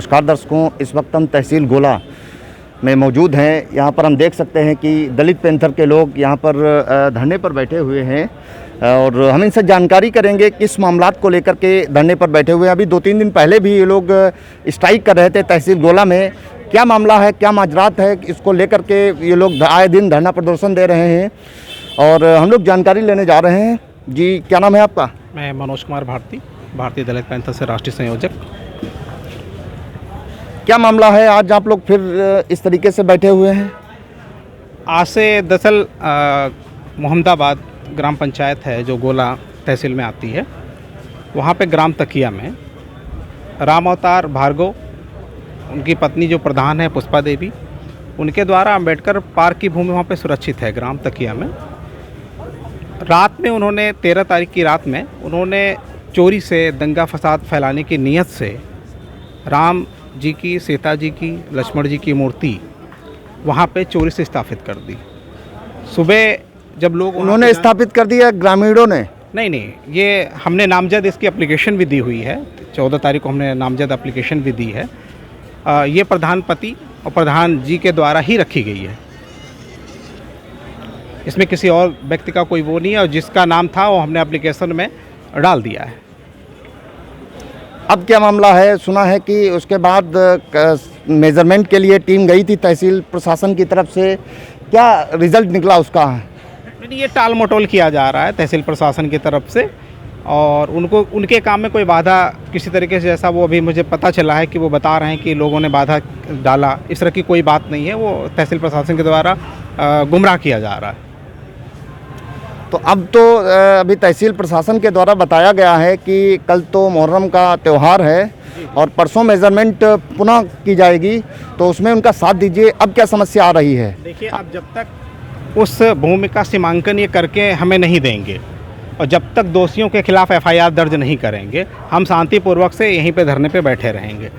नमस्कार दर्शकों, इस वक्त हम तहसील गोला में मौजूद हैं। यहाँ पर हम देख सकते हैं कि दलित पैंथर के लोग यहाँ पर धरने पर बैठे हुए हैं और हम इनसे जानकारी करेंगे किस मामलात को लेकर के धरने पर बैठे हुए हैं। अभी 2-3 दिन पहले भी ये लोग स्ट्राइक कर रहे थे तहसील गोला में। क्या मामला है, क्या माजरात है, इसको लेकर के ये लोग आए दिन धरना प्रदर्शन दे रहे हैं और हम लोग जानकारी लेने जा रहे हैं। जी, क्या नाम है आपका? मैं मनोज कुमार भारती, भारतीय दलित पैंथर से राष्ट्रीय संयोजक। क्या मामला है, आज आप लोग फिर इस तरीके से बैठे हुए हैं? आज से दरअसल मोहम्मदाबाद ग्राम पंचायत है जो गोला तहसील में आती है, वहाँ पे ग्राम तकिया में राम अवतार भार्गव, उनकी पत्नी जो प्रधान है पुष्पा देवी, उनके द्वारा अम्बेडकर पार्क की भूमि वहाँ पे सुरक्षित है ग्राम तकिया में। रात में उन्होंने 13 तारीख की रात में उन्होंने चोरी से दंगा फसाद फैलाने की नीयत से राम जी की, सीता जी की, लक्ष्मण जी की मूर्ति वहाँ पे चोरी से स्थापित कर दी। सुबह जब लोग उन्होंने स्थापित कर दिया, ग्रामीणों ने? नहीं, ये हमने नामजद इसकी एप्लीकेशन भी दी हुई है। 14 तारीख को हमने नामजद एप्लीकेशन भी दी है। ये प्रधान पति और प्रधान जी के द्वारा ही रखी गई है, इसमें किसी और व्यक्ति का कोई वो नहीं है और जिसका नाम था वो हमने एप्लीकेशन में डाल दिया है। अब क्या मामला है? सुना है कि उसके बाद मेजरमेंट के लिए टीम गई थी तहसील प्रशासन की तरफ से, क्या रिजल्ट निकला उसका? ये टाल मटोल किया जा रहा है तहसील प्रशासन की तरफ से और उनको उनके काम में कोई बाधा किसी तरीके से, जैसा वो अभी मुझे पता चला है कि वो बता रहे हैं कि लोगों ने बाधा डाला, इस तरह की कोई बात नहीं है। वो तहसील प्रशासन के द्वारा गुमराह किया जा रहा है। तो अब तो अभी तहसील प्रशासन के द्वारा बताया गया है कि कल तो मुहर्रम का त्यौहार है और परसों मेजरमेंट पुनः की जाएगी, तो उसमें उनका साथ दीजिए। अब क्या समस्या आ रही है? देखिए, अब जब तक उस भूमि का सीमांकन ये करके हमें नहीं देंगे और जब तक दोषियों के खिलाफ FIR दर्ज नहीं करेंगे, हम शांतिपूर्वक से यहीं पे धरने पे बैठे रहेंगे।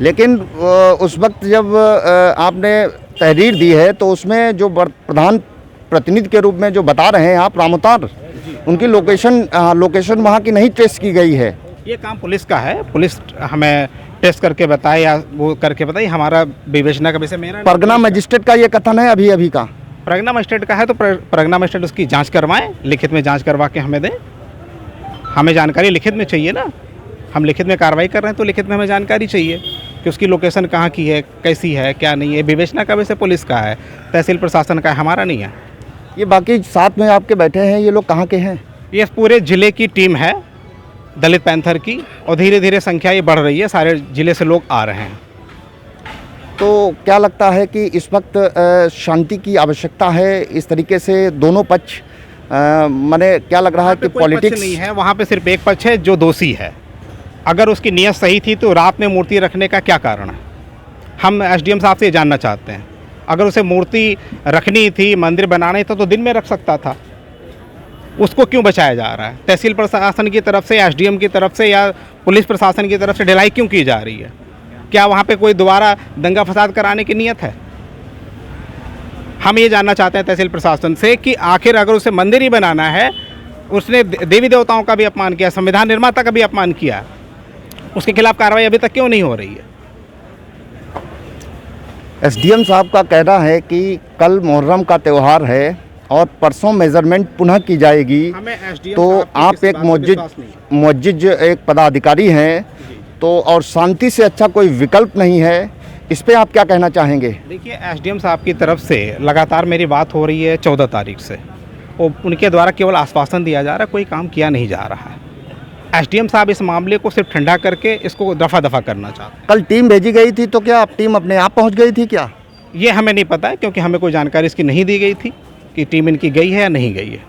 लेकिन उस वक्त जब आपने तहरीर दी है तो उसमें जो प्रधान प्रतिनिधि के रूप में जो बता रहे हैं आप, राम अवतार, उनकी लोकेशन वहाँ की नहीं ट्रेस की गई है। ये काम पुलिस का है, पुलिस हमें टेस्ट करके बताए या वो करके बताए, हमारा विवेचना का विषय मेरा। परगना मजिस्ट्रेट का ये कथन है अभी का? परगना मजिस्ट्रेट का है तो परगना मजिस्ट्रेट उसकी जांच करवाएं, लिखित में जांच करवा के हमें दें। हमें जानकारी लिखित में चाहिए ना, हम लिखित में कार्रवाई कर रहे हैं तो लिखित में हमें जानकारी चाहिए कि उसकी लोकेशन कहाँ की है, कैसी है, क्या नहीं है। विवेचना का विषय पुलिस का है, तहसील प्रशासन का है, हमारा नहीं है। ये बाकी साथ में आपके बैठे हैं ये लोग कहाँ के हैं? ये पूरे ज़िले की टीम है दलित पैंथर की और धीरे धीरे संख्या ये बढ़ रही है, सारे ज़िले से लोग आ रहे हैं। तो क्या लगता है कि इस वक्त शांति की आवश्यकता है? इस तरीके से दोनों पक्ष, माने क्या लग रहा है कि पॉलिटिक्स नहीं है, वहाँ पे सिर्फ एक पक्ष है जो दोषी है। अगर उसकी नीयत सही थी तो रात में मूर्ति रखने का क्या कारण है? हम SDM साहब से जानना चाहते हैं। अगर उसे मूर्ति रखनी थी, मंदिर बनाना था तो दिन में रख सकता था, उसको क्यों बचाया जा रहा है? तहसील प्रशासन की तरफ से, SDM की तरफ से या पुलिस प्रशासन की तरफ से ढिलाई क्यों की जा रही है? क्या वहाँ पे कोई दोबारा दंगा फसाद कराने की नीयत है? हम ये जानना चाहते हैं तहसील प्रशासन से कि आखिर अगर उसे मंदिर ही बनाना है, उसने देवी देवताओं का भी अपमान किया, संविधान निर्माता का भी अपमान किया, उसके खिलाफ कार्रवाई अभी तक क्यों नहीं हो रही है? SDM साहब का कहना है कि कल मुहर्रम का त्यौहार है और परसों मेजरमेंट पुनः की जाएगी। तो आप एक मुअज्जिज एक पदाधिकारी हैं, तो और शांति से अच्छा कोई विकल्प नहीं है, इस पे आप क्या कहना चाहेंगे? देखिए, SDM साहब की तरफ से लगातार मेरी बात हो रही है 14 तारीख से, और उनके द्वारा केवल आश्वासन दिया जा रहा है, कोई काम किया नहीं जा रहा है। SDM साहब इस मामले को सिर्फ ठंडा करके इसको दफ़ा करना चाहते हैं। कल टीम भेजी गई थी तो क्या टीम अपने आप पहुंच गई थी क्या? ये हमें नहीं पता है, क्योंकि हमें कोई जानकारी इसकी नहीं दी गई थी कि टीम इनकी गई है या नहीं गई है।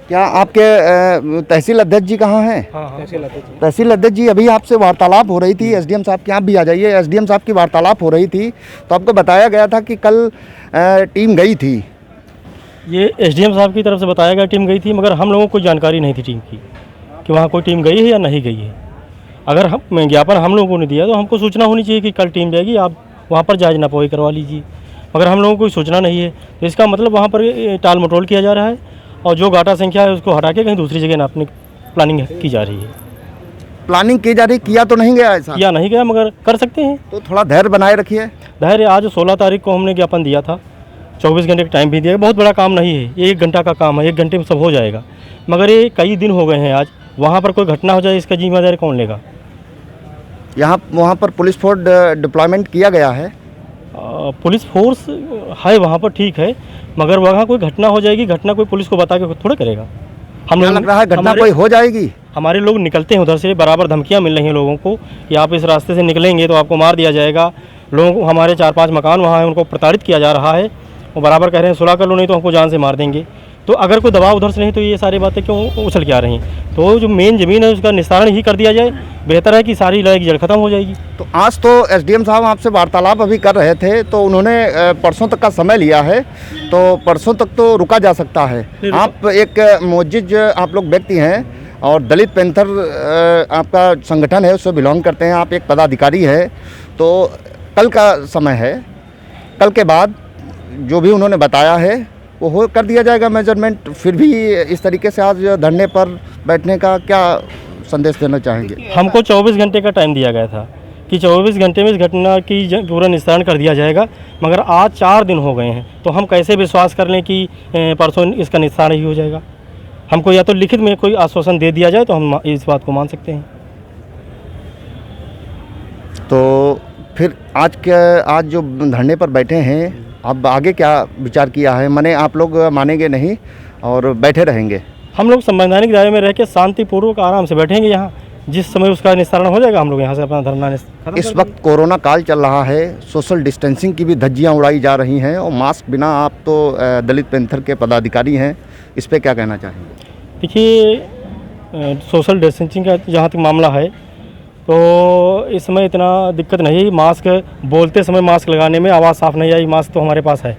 क्या आपके तहसील अध्यक्ष जी कहाँ हैं? तहसील अध्यक्ष जी, अभी आपसे वार्तालाप हो रही थी SDM साहब की, आप भी आ जाइए। SDM साहब की वार्तालाप हो रही थी तो आपको बताया गया था कि कल टीम गई थी। ये SDM साहब की तरफ से बताया गया टीम गई थी, मगर हम लोगों को जानकारी नहीं थी टीम की कि वहाँ कोई टीम गई है या नहीं गई है। अगर हम ज्ञापन हम लोगों को नहीं दिया तो हमको सूचना होनी चाहिए कि कल टीम जाएगी, आप वहाँ पर जायज नपाई करवा लीजिए। मगर हम लोगों को कोई सूचना नहीं है, तो इसका मतलब वहाँ पर टाल मटोल किया जा रहा है और जो घाटा संख्या है उसको हटा के कहीं दूसरी जगह नापने की प्लानिंग की जा रही है। प्लानिंग की जा रही, किया तो नहीं गया ऐसा? किया नहीं गया मगर कर सकते हैं। तो थोड़ा धैर्य बनाए रखिए। धैर्य, आज 16 तारीख को हमने ज्ञापन दिया था, 24 घंटे का टाइम भी दिया। बहुत बड़ा काम नहीं है, ये 1 घंटा का काम है, 1 घंटे में सब हो जाएगा। मगर ये कई दिन हो गए हैं, आज वहाँ पर कोई घटना हो जाए इसका जिम्मेदारी कौन लेगा? यहाँ वहाँ पर पुलिस फोर्स डिप्लॉयमेंट किया गया है? पुलिस फोर्स है वहाँ पर, ठीक है, मगर वहाँ कोई घटना हो जाएगी, घटना कोई पुलिस को बता के थोड़ा करेगा। हम क्या लोग लग रहा है घटना कोई हो जाएगी? हमारे लोग निकलते हैं उधर से, बराबर धमकियाँ मिल रही हैं लोगों को कि आप इस रास्ते से निकलेंगे तो आपको मार दिया जाएगा। लोग, हमारे 4-5 मकान वहाँ हैं, उनको प्रताड़ित किया जा रहा है। वो बराबर कह रहे हैं सुलह कर लो नहीं तो हमको जान से मार देंगे। तो अगर कोई दबाव उधर से नहीं तो ये सारी बातें क्यों उछल के आ रही हैं? तो जो मेन ज़मीन है उसका निस्तारण ही कर दिया जाए, बेहतर है कि सारी लड़ाई की जड़ खत्म हो जाएगी। तो आज तो एसडीएम साहब आपसे वार्तालाप अभी कर रहे थे, तो उन्होंने परसों तक का समय लिया है, तो परसों तक तो रुका जा सकता है। आप एक मोजिज आप लोग व्यक्ति हैं और दलित पैंथर आपका संगठन है, उससे बिलोंग करते हैं, आप एक पदाधिकारी है, तो कल का समय है, कल के बाद जो भी उन्होंने बताया है वो हो कर दिया जाएगा मेजरमेंट। फिर भी इस तरीके से आज धरने पर बैठने का क्या संदेश देना चाहेंगे? हमको 24 घंटे का टाइम दिया गया था कि 24 घंटे में इस घटना की पूरा निस्तारण कर दिया जाएगा, मगर आज 4 दिन हो गए हैं, तो हम कैसे विश्वास कर लें कि परसों इसका निस्तारण ही हो जाएगा? हमको या तो लिखित में कोई आश्वासन दे दिया जाए तो हम इस बात को मान सकते हैं। तो फिर आज जो धरने पर बैठे हैं, अब आगे क्या विचार किया है? माने आप लोग मानेंगे नहीं और बैठे रहेंगे? हम लोग संवैधानिक दायरे में रह के शांतिपूर्वक आराम से बैठेंगे यहाँ, जिस समय उसका निस्तारण हो जाएगा हम लोग यहाँ से अपना धरना खत्म। इस वक्त कोरोना काल चल रहा है, सोशल डिस्टेंसिंग की भी धज्जियाँ उड़ाई जा रही हैं और मास्क बिना, आप तो दलित पैंथर के पदाधिकारी हैं, इस पर क्या कहना चाहेंगे? देखिए, सोशल डिस्टेंसिंग का जहाँ तक मामला है तो इस समय इतना दिक्कत नहीं। मास्क बोलते समय मास्क लगाने में आवाज़ साफ़ नहीं आई, मास्क तो हमारे पास है।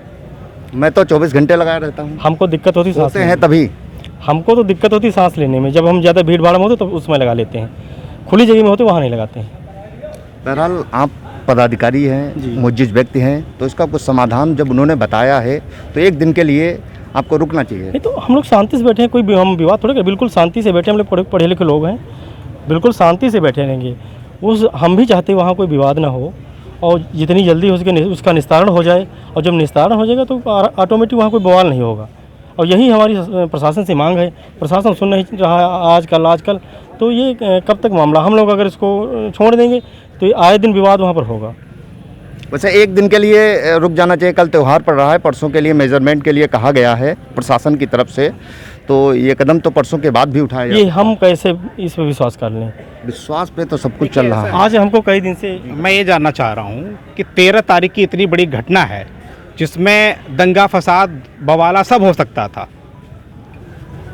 मैं तो 24 घंटे लगाए रहता हूँ। हमको दिक्कत होती सांस हैं तभी हमको तो दिक्कत होती सांस लेने में, जब हम ज़्यादा भीड़ भाड़ में होते तो उसमें लगा लेते हैं, खुली जगह में होते वहाँ नहीं लगाते हैं। बहरहाल आप पदाधिकारी हैं, मुजिज व्यक्ति हैं, तो इसका कुछ समाधान जब उन्होंने बताया है तो एक दिन के लिए आपको रुकना चाहिए। नहीं तो हम लोग शांति से बैठे हैं, कोई हम विवाद थोड़े, बिल्कुल शांति से बैठे, हम लोग पढ़े लिखे लोग हैं, बिल्कुल शांति से बैठे रहेंगे। हम भी चाहते हैं वहाँ कोई विवाद ना हो और जितनी जल्दी हो सके उसका निस्तारण हो जाए, और जब निस्तारण हो जाएगा तो ऑटोमेटिक वहाँ कोई बवाल नहीं होगा। और यही हमारी प्रशासन से मांग है। प्रशासन सुन नहीं रहा है आजकल, तो ये कब तक मामला, हम लोग अगर इसको छोड़ देंगे तो ये आए दिन विवाद वहाँ पर होगा। वैसे एक दिन के लिए रुक जाना चाहिए। कल त्यौहार पड़ रहा है, परसों के लिए मेजरमेंट के लिए कहा गया है प्रशासन की तरफ से, तो ये कदम तो परसों के बाद भी उठाया जाए। ये हम कैसे इस पर विश्वास कर लें? विश्वास पे तो सब कुछ चल रहा है। आज हमको कई दिन से मैं ये जानना चाह रहा हूँ कि 13 तारीख की इतनी बड़ी घटना है जिसमें दंगा फसाद बवाला सब हो सकता था,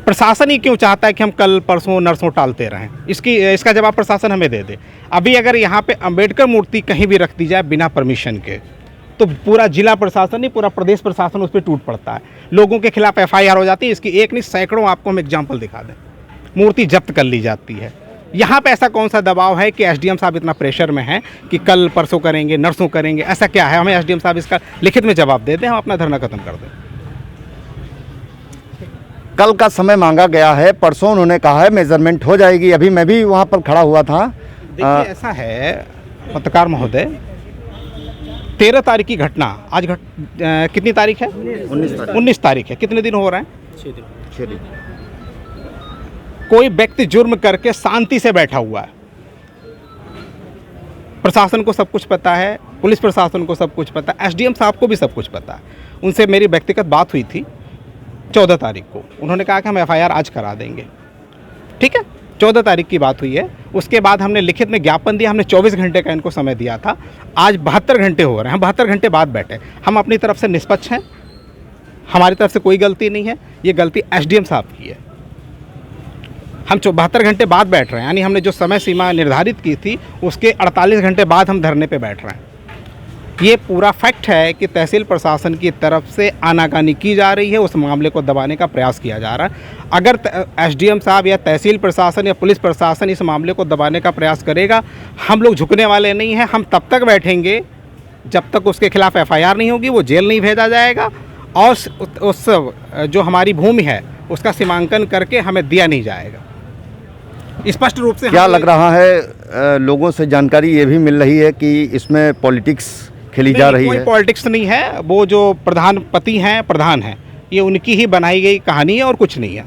प्रशासन ही क्यों चाहता है कि हम कल परसों नरसों टालते रहें? इसका जवाब प्रशासन हमें दे दे। अभी अगर यहाँ पे अंबेडकर मूर्ति कहीं भी रख दी जाए बिना परमिशन के, तो पूरा जिला प्रशासन नहीं, पूरा प्रदेश प्रशासन उस पर टूट पड़ता है, लोगों के खिलाफ FIR हो जाती है। इसकी एक नहीं सैकड़ों आपको हम एग्जाम्पल दिखा दें, मूर्ति जब्त कर ली जाती है। यहाँ पे ऐसा कौन सा दबाव है कि SDM साहब इतना प्रेशर में हैं कि कल परसों करेंगे, नरसों करेंगे? ऐसा क्या है? हमें SDM साहब इसका लिखित में जवाब दे दें, हम अपना धरना खत्म कर दें। कल का समय मांगा गया है, परसों उन्होंने कहा है मेजरमेंट हो जाएगी। अभी मैं भी वहाँ पर खड़ा हुआ था। देखिए ऐसा है पत्रकार महोदय, 13 तारीख की घटना, आज कितनी तारीख है? 19 तारीख है। कितने दिन हो रहे हैं? 6 दिन। कोई व्यक्ति जुर्म करके शांति से बैठा हुआ है, प्रशासन को सब कुछ पता है, पुलिस प्रशासन को सब कुछ पता है, SDM साहब को भी सब कुछ पता है। उनसे मेरी व्यक्तिगत बात हुई थी 14 तारीख को, उन्होंने कहा कि हम FIR आज करा देंगे। ठीक है, 14 तारीख की बात हुई है। उसके बाद हमने लिखित में ज्ञापन दिया, हमने 24 घंटे का इनको समय दिया था। आज 72 घंटे हो रहे हैं, हम 72 घंटे बाद बैठे। हम अपनी तरफ से निष्पक्ष हैं, हमारी तरफ से कोई गलती नहीं है, ये गलती SDM साहब की है। हम 72 घंटे बाद बैठ रहे हैं, यानी हमने जो समय सीमा निर्धारित की थी उसके 48 घंटे बाद हम धरने पे बैठ रहे हैं। ये पूरा फैक्ट है कि तहसील प्रशासन की तरफ से आनाकानी की जा रही है, उस मामले को दबाने का प्रयास किया जा रहा है। अगर SDM साहब या तहसील प्रशासन या पुलिस प्रशासन इस मामले को दबाने का प्रयास करेगा, हम लोग झुकने वाले नहीं हैं। हम तब तक बैठेंगे जब तक उसके खिलाफ FIR नहीं होगी, वो जेल नहीं भेजा जाएगा और उस जो हमारी भूमि है उसका सीमांकन करके हमें दिया नहीं जाएगा। स्पष्ट रूप से क्या हमें- लग रहा है लोगों से जानकारी ये भी मिल रही है कि इसमें पॉलिटिक्स खेली जा रही कोई है? पॉलिटिक्स नहीं है, वो जो प्रधानपति हैं, प्रधान हैं, ये उनकी ही बनाई गई कहानी है और कुछ नहीं है।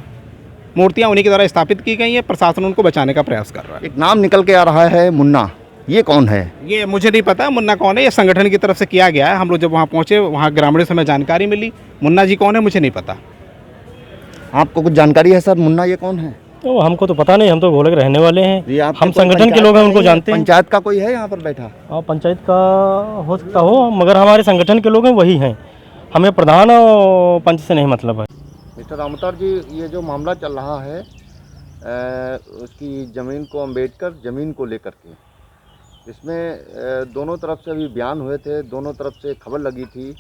मूर्तियाँ उन्हीं के द्वारा स्थापित की गई हैं, प्रशासन उनको बचाने का प्रयास कर रहा है। एक नाम निकल के आ रहा है मुन्ना, ये कौन है? ये मुझे नहीं पता मुन्ना कौन है, ये संगठन की तरफ से किया गया है। हम लोग जब वहाँ पहुँचे, वहाँ ग्रामीणों से हमें जानकारी मिली। मुन्ना जी कौन है मुझे नहीं पता। आपको कुछ जानकारी है सर, मुन्ना ये कौन है? तो हमको तो पता नहीं, हम तो भोले के रहने वाले हैं। ये आपके हम कोई संगठन के पंचायत लोग हैं, का उनको नहीं है? जानते हैं। पंचायत का कोई है यहाँ पर बैठा? हाँ, पंचायत का हो सकता हो, मगर हमारे संगठन के लोग हैं वही हैं। हमें प्रधान और पंच से नहीं मतलब है। मिस्टर रामतार जी, ये जो मामला चल रहा है उसकी ज़मीन को अम्बेडकर ज़मीन को लेकर के, इसमें दोनों तरफ से अभी बयान हुए थे, दोनों तरफ से खबर लगी थी।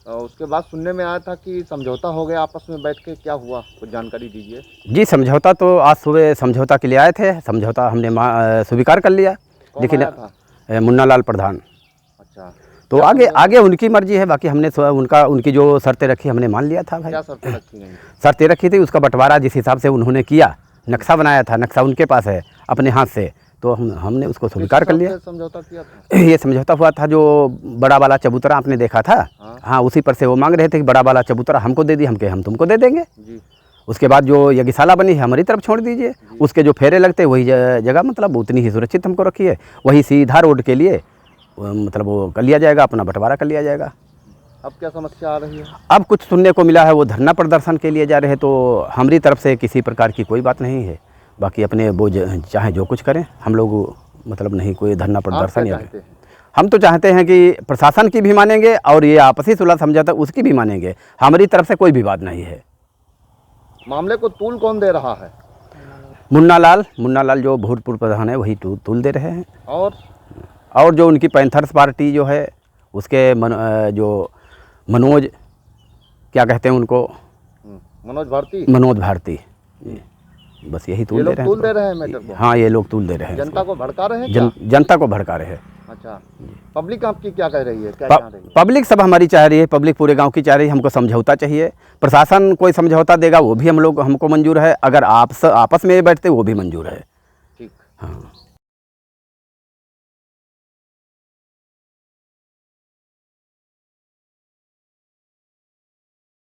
उसके बाद सुनने में आया था कि समझौता हो गया आपस में बैठ के, क्या हुआ कुछ जानकारी दीजिए। जी, समझौता तो आज सुबह समझौता के लिए आए थे। समझौता हमने स्वीकार कर लिया। कौन लेकिन आया था? मुन्ना लाल प्रधान। अच्छा, तो आगे उनकी मर्जी है। बाकी हमने उनकी जो शर्तें रखी हमने मान लिया था भाई। क्या शर्तें रखी गई? शर्तें रखी थी, उसका बंटवारा जिस हिसाब से उन्होंने किया, नक्शा बनाया था, नक्शा उनके पास है अपने हाथ से, तो हमने उसको स्वीकार कर लिया। समझौता किया था? ये समझौता हुआ था जो बड़ा वाला चबूतरा आपने देखा था, हाँ उसी पर से वो मांग रहे थे कि बड़ा वाला चबूतरा हमको दे दी, हम तुमको दे देंगे जी। उसके बाद जो यज्ञशाला बनी है हमारी तरफ छोड़ दीजिए, उसके जो फेरे लगते हैं वही जगह मतलब उतनी ही सुरक्षित हमको रखिए, वही सीधा रोड के लिए मतलब वो कर लिया जाएगा, अपना बंटवारा कर लिया जाएगा। अब क्या समस्या आ रही है? अब कुछ सुनने को मिला है वो धरना प्रदर्शन के लिए जा रहे हैं, तो हमारी तरफ से किसी प्रकार की कोई बात नहीं है। बाकी अपने वो चाहे जो कुछ करें, हम लोग मतलब नहीं कोई धरना प्रदर्शन या चाहते हैं? हम तो चाहते हैं कि प्रशासन की भी मानेंगे और ये आपसी सुलह समझौता उसकी भी मानेंगे। हमारी तरफ से कोई विवाद नहीं है। मामले को तूल कौन दे रहा है? मुन्ना लाल जो भूतपूर्व प्रधान है वही तूल दे रहे हैं। और जो उनकी पैंथर्स पार्टी जो है उसके जो मनोज क्या कहते हैं उनको, मनोज भारती, बस यही तूल दे रहे हैं। तूल दे रहे हैं मैटर को? हाँ, ये लोग तूल दे रहे हैं। जनता को भड़का रहे हैं क्या? जनता को भड़का रहे हैं। अच्छा, पब्लिक आपकी क्या कह रही है, क्या चाह रही है? पब्लिक सब हमारी चाह रही है, पब्लिक पूरे गांव की चाह रही है। हमको समझौता चाहिए, प्रशासन कोई समझौता देगा वो भी हमको मंजूर है, अगर आपस में बैठते वो भी मंजूर है। ठीक। हाँ।